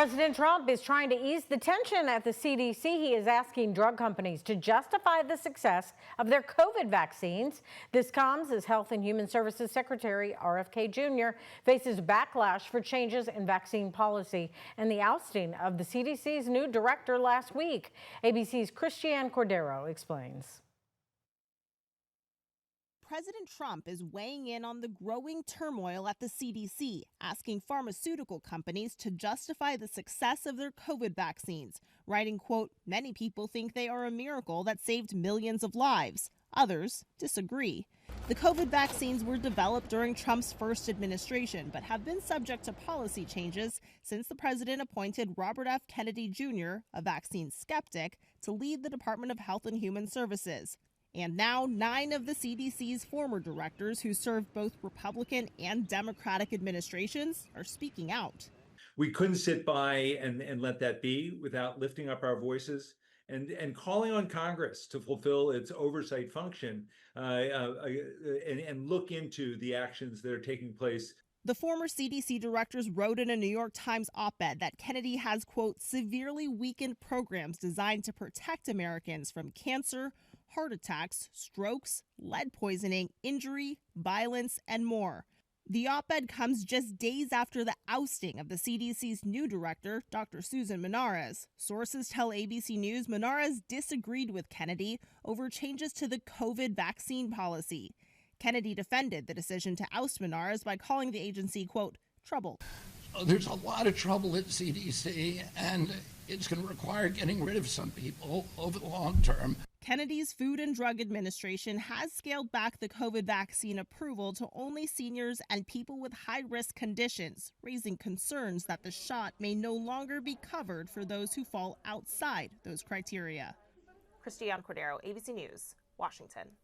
President Trump is trying to ease the tension at the CDC. He is asking drug companies to justify the success of their COVID vaccines. This comes as Health and Human Services Secretary RFK Jr. faces backlash for changes in vaccine policy and the ousting of the CDC's new director last week. ABC's Christiane Cordero explains. President Trump is weighing in on the growing turmoil at the CDC, asking pharmaceutical companies to justify the success of their COVID vaccines, writing, quote, "Many people think they are a miracle that saved millions of lives. Others disagree." The COVID vaccines were developed during Trump's first administration, but have been subject to policy changes since the president appointed Robert F. Kennedy Jr., a vaccine skeptic, to lead the Department of Health and Human Services. And now 9 of the CDC's former directors who served both Republican and Democratic administrations are speaking out. We couldn't sit by and let that be without lifting up our voices and calling on Congress to fulfill its oversight function and look into the actions that are taking place. The former CDC directors wrote in a New York Times op-ed that Kennedy has, quote, "severely weakened programs designed to protect Americans from cancer, heart attacks, strokes, lead poisoning, injury, violence, and more." The op-ed comes just days after the ousting of the CDC's new director, Dr. Susan Minares. Sources tell ABC News Minares disagreed with Kennedy over changes to the COVID vaccine policy. Kennedy defended the decision to oust Minares by calling the agency, quote, "troubled." There's a lot of trouble at CDC, and it's going to require getting rid of some people over the long term. Kennedy's Food and Drug Administration has scaled back the COVID vaccine approval to only seniors and people with high-risk conditions, raising concerns that the shot may no longer be covered for those who fall outside those criteria. Christiane Cordero, ABC News, Washington.